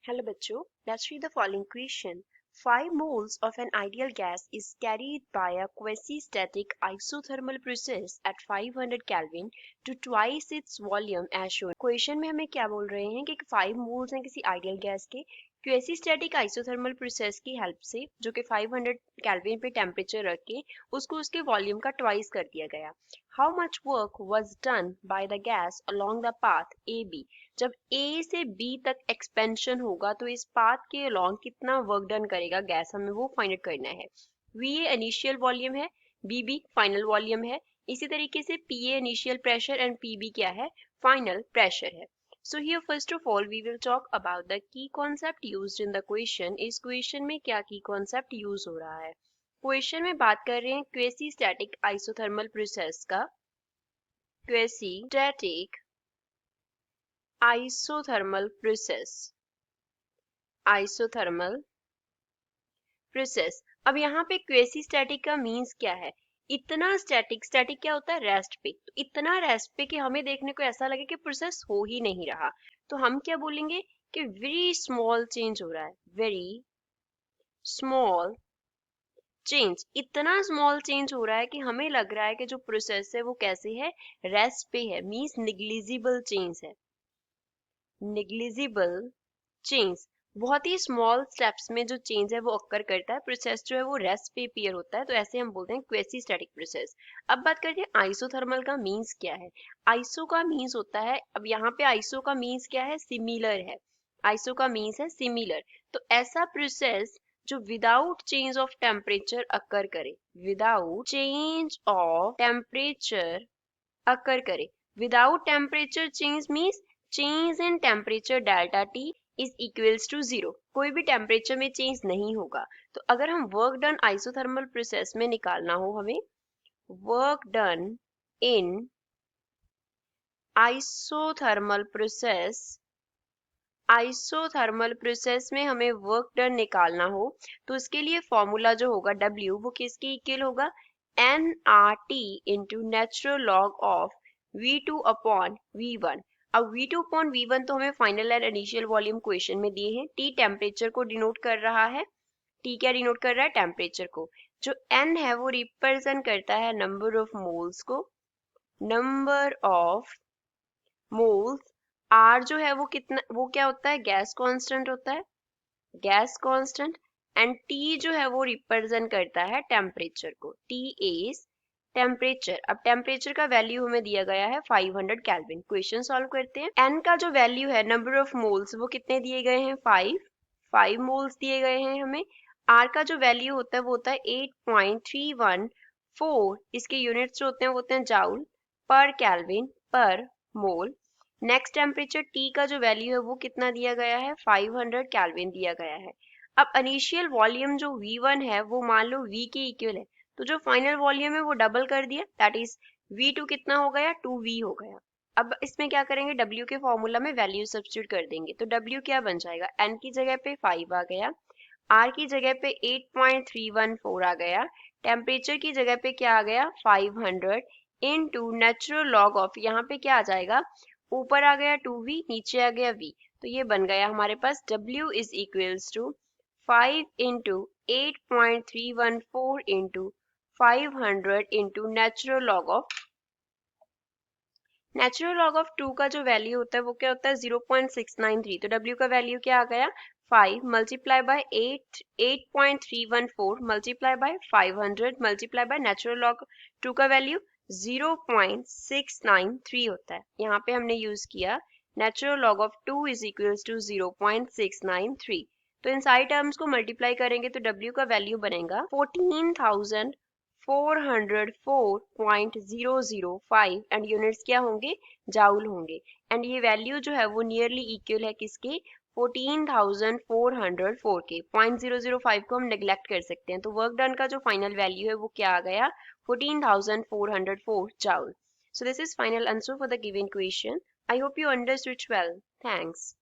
Hello बच्चों, let's read the following question. 5 moles of an ideal gas is carried by a quasi-static isothermal process at 500 Kelvin to twice its volume as shown. Question में हमें क्या बोल रहे हैं कि 5 moles हैं किसी आइडियल गैस के क्वेसी-स्टैटिक आइसोथर्मल प्रोसेस की हेल्प से जो कि 500 केल्विन पे टेम्परेचर रख के उसको उसके वॉल्यूम का ट्वाइस कर दिया गया. How much work was done by the gas along the path A B. जब ए से बी तक एक्सपेंशन होगा तो इस पाथ के अलोंग कितना वर्क डन करेगा गैस, हमें वो फाइंड आउट करना है. वी ए इनिशियल वॉल्यूम है, बी बी फाइनल वॉल्यूम है. इसी तरीके से P A initial pressure and P B क्या है, फाइनल प्रेशर है. So here first of all we will talk about the key concept used in the question. इस question में क्या की कॉन्सेप्ट यूज हो रहा है. क्वेश्चन में बात कर रहे हैं क्वेसी स्टैटिक आइसोथर्मल प्रोसेस का. Quasi static isothermal process, isothermal process. अब यहाँ पे क्वेसी स्टैटिक का मीन्स क्या है, इतना स्टैटिक. स्टैटिक क्या होता है, रेस्ट पे. तो इतना रेस्ट पे कि हमें देखने को ऐसा लगे कि प्रोसेस हो ही नहीं रहा. तो हम क्या बोलेंगे कि वेरी स्मॉल चेंज हो रहा है, वेरी स्मॉल चेंज. इतना स्मॉल चेंज हो रहा है कि हमें लग रहा है कि जो प्रोसेस है वो कैसे है, रेस्ट पे है. मीन्स निग्लिजिबल चेंज है, निग्लिजिबल चेंज. बहुत ही स्मॉल स्टेप्स में जो चेंज है वो अक्कर करता है. प्रोसेस जो है वो रेस्ट पे अपीयर होता है. तो ऐसे हम बोलते हैं क्वेसी स्टैटिक प्रोसेस. अब बात करते हैं आइसोथर्मल का मीन्स क्या है. आइसो का मीन्स होता है, अब यहाँ पे आइसो का मीन्स क्या है, सिमिलर है. आइसो का मीन्स है सिमिलर. तो ऐसा प्रोसेस जो without change of temperature occur करे, without change of temperature occur करे. Without temperature change means change in temperature delta T is equals to 0. कोई भी टेम्परेचर में चेंज नहीं होगा. तो अगर हम वर्क डन आइसोथर्मल प्रोसेस में निकालना हो, हमें work done in isothermal process, isothermal process में हमें वर्क डन निकालना हो तो उसके लिए फॉर्मूला जो होगा W वो किसके इक्वल होगा, nRT into natural log of V2 upon V1. अब V2 अपॉन V1 तो हमें final and initial volume question में दिए हैं. T टेम्परेचर को डिनोट कर रहा है. T क्या डिनोट कर रहा है, टेम्परेचर को. जो N है वो रिप्रेजेंट करता है नंबर ऑफ मोल्स को, नंबर ऑफ मोल्स. R जो है वो कितना, वो क्या होता है, गैस कांस्टेंट होता है, गैस कांस्टेंट. एंड T जो है वो रिप्रेजेंट करता है टेम्परेचर को, T इज टेम्परेचर. अब टेम्परेचर का वैल्यू हमें दिया गया है 500 केल्विन. क्वेश्चन सॉल्व करते हैं. N का जो वैल्यू है, नंबर ऑफ मोल्स, वो कितने दिए गए हैं, 5 मोल्स दिए गए हैं हमें. R का जो वैल्यू होता है वो होता है 8.314. इसके यूनिट्स जो होते हैं वो होते हैं जाउल पर केल्विन पर मोल. नेक्स्ट टेम्परेचर T का जो वैल्यू है वो कितना दिया गया है, 500 केल्विन दिया गया है. अब इनिशियल वॉल्यूम जो V1 है वो मान लो V के इक्वल है. तो जो फाइनल वॉल्यूम है वो डबल कर दिया, दैट इज V2 कितना हो गया, 2V हो गया. अब इसमें क्या करेंगे, W के फॉर्मूला में वैल्यू सब्स्टिट्यूट कर देंगे. तो W क्या बन जाएगा, N की जगह पे 5 आ गया, R की जगह पे 8.314 आ गया, टेम्परेचर की जगह पे क्या आ गया, 500 इनटू नेचुरल लॉग ऑफ, यहाँ पे क्या आ जाएगा, ऊपर आ गया 2V, नीचे आ गया V. तो ये बन गया हमारे पास W is equals to 5 into 8.314 into 500 into natural log of. Natural log of 2 का जो वैल्यू होता है वो क्या होता है, 0.693. तो W का वैल्यू क्या आ गया, 5 multiply by 8.314 multiply by 500 multiply by natural log 2 का वैल्यू 0.693 होता है. यहाँ पे हमने यूज किया natural log of 2 is equals to 0.693. तो इन सारी टर्म्स को मल्टीप्लाई करेंगे तो W का वैल्यू बनेगा 14,404.005 एंड यूनिट्स क्या होंगे, जाउल होंगे. एंड ये वैल्यू जो है वो नियरली इक्वल है किसके, 14,404 के. 0.005 को हम नेग्लेक्ट कर सकते हैं. तो वर्क डन का जो फाइनल वैल्यू है वो क्या आ गया, 14,404 joule. So this is final answer for the given question. I hope you understood well. Thanks.